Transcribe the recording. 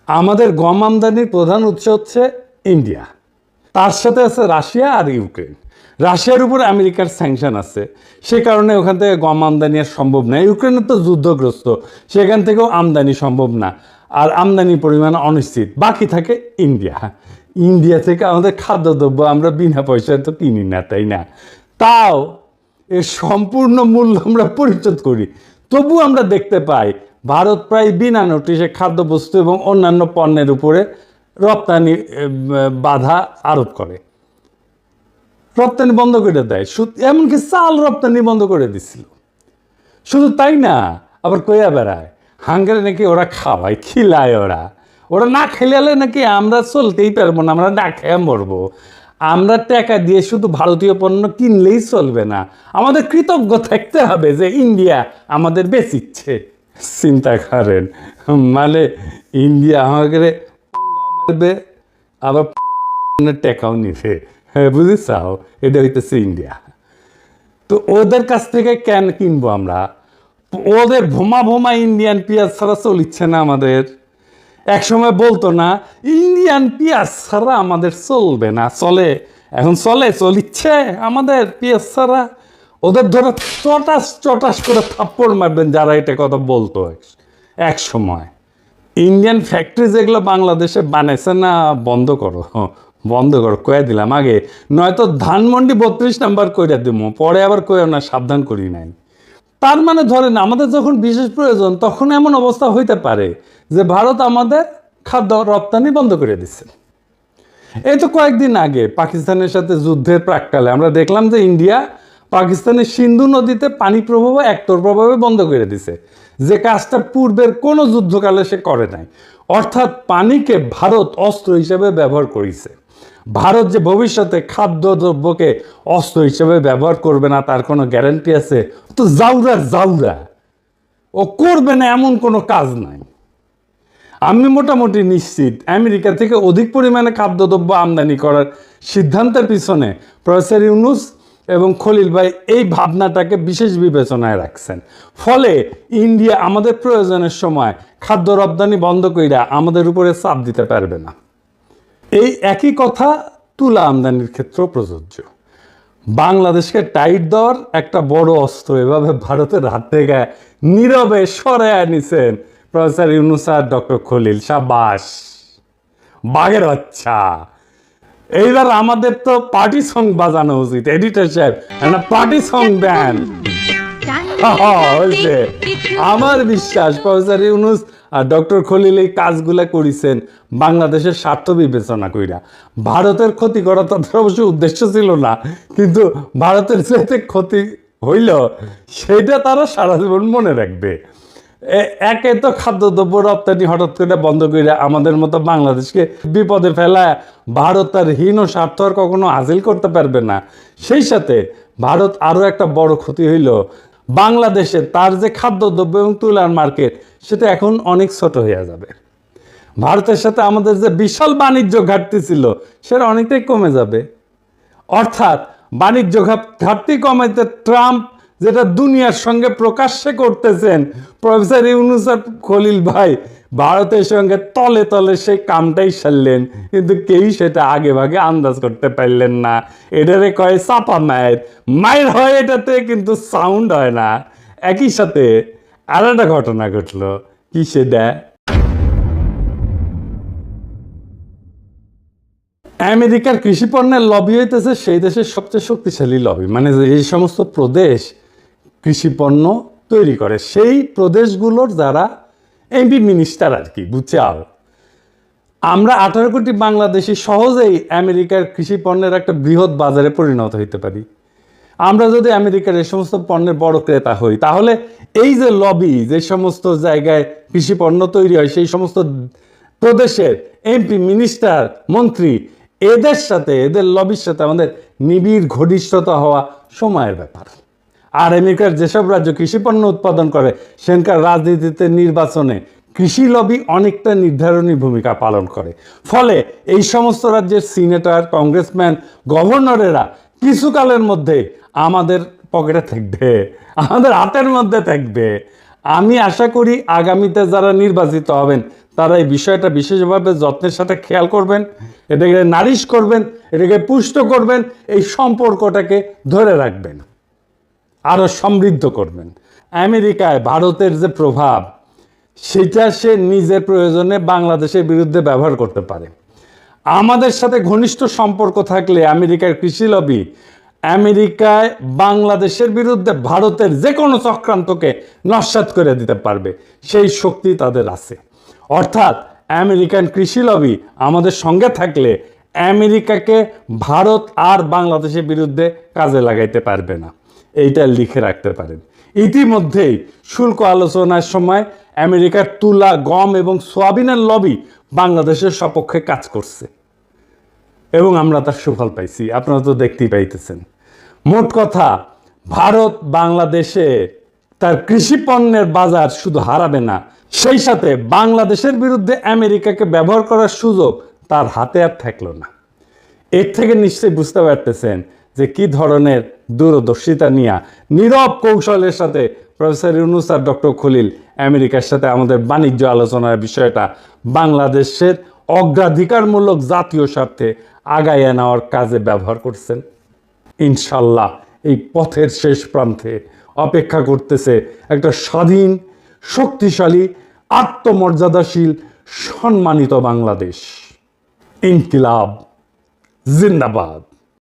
আমাদের গম আমদানির প্রধান উৎস হচ্ছে ইন্ডিয়া, তার সাথে আছে রাশিয়া আর ইউক্রেন। রাশিয়ার উপর আমেরিকার স্যাংশন আছে, সে কারণে ওখান থেকে গম আমদানি আর সম্ভব না। ইউক্রেনের তো যুদ্ধগ্রস্ত, সেখান থেকেও আমদানি সম্ভব না, আর আমদানির পরিমাণ অনিশ্চিত। বাকি থাকে ইন্ডিয়া। ইন্ডিয়া থেকে আমাদের খাদ্যদ্রব্য আমরা বিনা পয়সায় তো কিনি না, তাই না? তাও এর সম্পূর্ণ মূল্য আমরা পরিশোধ করি। তবু আমরা দেখতে পাই ভারত প্রায় বিনা নোটিশে খাদ্যবস্তু এবং অন্যান্য পণ্যের উপরে রপ্তানি বাধা আরোপ করে, রপ্তানি বন্ধ করে দেয়। এমনকি চাল রপ্তানি বন্ধ করে দিছিল। শুধু তাই না, আবার কইয়া বেড়ায় হাঙ্গারে নাকি ওরা খাওয়ায়, খিলায়। ওরা না খেলালে নাকি আমরা চলতেই পারবো না, আমরা না খেয়ে মরবো। আমরা টাকা দিয়ে শুধু ভারতীয় পণ্য কিনলেই চলবে না, আমাদের কৃতজ্ঞ থাকতে হবে যে ইন্ডিয়া আমাদের বেচিচ্ছে। চিন্তা করেন, মানে ইন্ডিয়া আমাকে মারবে, আবার টেকাও নিবে। হ্যাঁ, বুঝেছাও? এটা হইতেছে ইন্ডিয়া। তো ওদের কাছ থেকে কেন কিনবো আমরা? ওদের ভোমা ভোমা ইন্ডিয়ান পেঁয়াজ ছাড়া চলিচ্ছে না আমাদের। একসময় বলতো না ইন্ডিয়ান পেঁয়াজ ছাড়া আমাদের চলবে না, চলে, এখন চলিচ্ছে আমাদের পেঁয়াজ ছাড়া। ওদের ধরে চটাস চটাস করে থাপ্পড় মারবেন যারা এটা কথা বলতো এক সময়। ইন্ডিয়ান ফ্যাক্টরি যেগুলো বাংলাদেশে বানাইছে না, বন্ধ করো, বন্ধ করো, কয়ে দিলাম আগে। নয়তো ধানমন্ডি 32 নাম্বার কইরা দিব, পরে আবার কইও না সাবধান করি নাই। তার মানে ধরেন আমাদের যখন বিশেষ প্রয়োজন তখন এমন অবস্থা হইতে পারে যে ভারত আমাদের খাদ্য রপ্তানি বন্ধ করে দিচ্ছে। এই তো কয়েকদিন আগে পাকিস্তানের সাথে যুদ্ধের প্রাক্কালে আমরা দেখলাম যে ইন্ডিয়া পাকিস্তানের সিন্ধু নদীতে পানি প্রবাহ একতরফাভাবে বন্ধ করে দিছে, যে কাজটা পূর্বের কোনো যুদ্ধকালে সে করে নাই। অর্থাৎ পানিকে ভারত অস্ত্র হিসেবে ব্যবহার করেছে। ভারত যে ভবিষ্যতে খাদ্যদ্রব্যকে অস্ত্র হিসেবে ব্যবহার করবে না তার কোনো গ্যারান্টি আছে? তো জাউরা ও করবে না এমন কোনো কাজ নাই। আমি মোটামুটি নিশ্চিত আমেরিকা থেকে অধিক পরিমাণে খাদ্যদ্রব্য আমদানি করার সিদ্ধান্তের পিছনে প্রফেসর ইউনুস এবং খলিল ভাই এই ভাবনাটাকে বিশেষ বিবেচনায় রাখছেন। ফলে ইন্ডিয়া আমাদের প্রয়োজনের সময় খাদ্য রপ্তানি বন্ধ কইরা আমাদের উপরে চাপ দিতে পারবে না। এই একই কথা তুলা আমদানির ক্ষেত্রেও প্রযোজ্য। বাংলাদেশকে টাইট দেওয়ার একটা বড় অস্ত্র এভাবে ভারতের হাত থেকে নীরবে সরায় নিছেন প্রফেসর ইউনুস আর ডক্টর খলিল। সাবাস, বাঘের বাচ্চা। এইবার আমাদের তো পার্টি সং বাজানো উচিত। এডিটর সাহেব একটা পার্টি সং দেন। আমার বিশ্বাস প্রফেসর ইউনুস আর ডক্টর খলিল এই কাজগুলা করেছেন বাংলাদেশের স্বার্থ বিবেচনা কইরা। ভারতের ক্ষতি করা তাদের অবশ্য উদ্দেশ্য ছিল না, কিন্তু ভারতের যেতে ক্ষতি হইল সেটা তারা সারা জীবন মনে রাখবে। একে তো খাদ্যদ্রব্য রপ্তানি হঠাৎ করে বন্ধ করে আমাদের মতো বাংলাদেশকে বিপদে ফেলায় ভারত তার হীন স্বার্থ আর কখনো হাসিল করতে পারবে না। সেই সাথে ভারত আরও একটা বড় ক্ষতি হইল, বাংলাদেশে তার যে খাদ্যদ্রব্য এবং তুলার মার্কেট সেটা এখন অনেক ছোট হয়ে যাবে। ভারতের সাথে আমাদের যে বিশাল বাণিজ্য ঘাটতি ছিল সেটা অনেকটাই কমে যাবে। অর্থাৎ বাণিজ্য ঘাটতি কমাইতে ট্রাম্প যেটা দুনিয়ার সঙ্গে প্রকাশ্যে করতেছেন, প্রফেসর ইউনুস আর খলিল ভাই ভারতের সঙ্গে তলে তলে সেই কামটাই সারলেন, কিন্তু কেউই সেটা আগে ভাগে আন্দাজ করতে পারলেন না। এটারে কয় চাপা মায়ের হয়, এটাতে কিন্তু সাউন্ড হয় না। একই সাথে আর একটা ঘটনা ঘটলো, কি সেটা? আমেরিকার কৃষি পণ্যের লবি হইতেছে সেই দেশের সবচেয়ে শক্তিশালী লবি। মানে এই সমস্ত প্রদেশ কৃষি পণ্য তৈরি করে, সেই প্রদেশগুলোর যারা এমপি মিনিস্টার আর কি, বুঝছাও? আমরা 18 কোটি বাংলাদেশি সহজেই আমেরিকার কৃষি পণ্যের একটা বৃহৎ বাজারে পরিণত হইতে পারি। আমরা যদি আমেরিকার এই সমস্ত পণ্যের বড় ক্রেতা হই, তাহলে এই যে লবি, যে সমস্ত জায়গায় কৃষি পণ্য তৈরি হয়, সেই সমস্ত প্রদেশের এমপি মিনিস্টার মন্ত্রী, এদের সাথে, এদের লবির সাথে আমাদের নিবিড় ঘনিষ্ঠতা হওয়া সময়ের ব্যাপার। আর আমেরিকার যেসব রাজ্য কৃষি পণ্য উৎপাদন করে সেখানকার রাজনীতিতে, নির্বাচনে কৃষি লবি অনেকটা নির্ধারণী ভূমিকা পালন করে। ফলে এই সমস্ত রাজ্যের সিনেটর, কংগ্রেসম্যান, গভর্নরেরা কিছুকালের মধ্যে আমাদের পকেটে থাকবে, আমাদের হাতের মধ্যে থাকবে। আমি আশা করি আগামীতে যারা নির্বাচিত হবেন তারা এই বিষয়টা বিশেষভাবে যত্নের সাথে খেয়াল করবেন, এটাকে নারিশ করবেন, এটাকে পুষ্ট করবেন, এই সম্পর্কটাকে ধরে রাখবেন, আরও সমৃদ্ধ করবেন। আমেরিকায় ভারতের যে প্রভাব, সেটা সে নিজের প্রয়োজনে বাংলাদেশের বিরুদ্ধে ব্যবহার করতে পারে। আমাদের সাথে ঘনিষ্ঠ সম্পর্ক থাকলে আমেরিকার কৃষি লবি আমেরিকায় বাংলাদেশের বিরুদ্ধে ভারতের যে কোনো চক্রান্তকে নস্যাৎ করে দিতে পারবে, সেই শক্তি তাদের আছে। অর্থাৎ আমেরিকান কৃষি লবি আমাদের সঙ্গে থাকলে আমেরিকাকে ভারত আর বাংলাদেশের বিরুদ্ধে কাজে লাগাইতে পারবে না, এইটা লিখে রাখতে পারেন। ইতিমধ্যেই শুল্ক আলোচনার সময় আমেরিকার তুলা, গম এবং সোয়াবিনের লবি বাংলাদেশের সপক্ষে কাজ করছে এবং আমরা তার সুফল পাইছি, আপনারা তো দেখতেই পাইতেছেন। মোট কথা, ভারত বাংলাদেশে তার কৃষি পণ্যের বাজার শুধু হারাবে না, সেই সাথে বাংলাদেশের বিরুদ্ধে আমেরিকাকে ব্যবহার করার সুযোগ তার হাতে আর থাকলো না। এর থেকে নিশ্চয়ই বুঝতে পারতেছেন যে কি ধরনের দূরদর্শিতা নিয়ে নীরব কৌশলের সাথে প্রফেসর ইউনূস আর ডক্টর খলিল আমেরিকার সাথে আমাদের বাণিজ্য আলোচনার বিষয়টা বাংলাদেশের অগ্রাধিকারমূলক জাতীয় স্বার্থে আগাইয়ে নেওয়ার কাজে ব্যবহার করছেন। ইনশাল্লাহ এই পথের শেষ প্রান্তে অপেক্ষা করতেছে একটা স্বাধীন, শক্তিশালী, আত্মমর্যাদাশীল, সম্মানিত বাংলাদেশ। ইনকিলাব জিন্দাবাদ।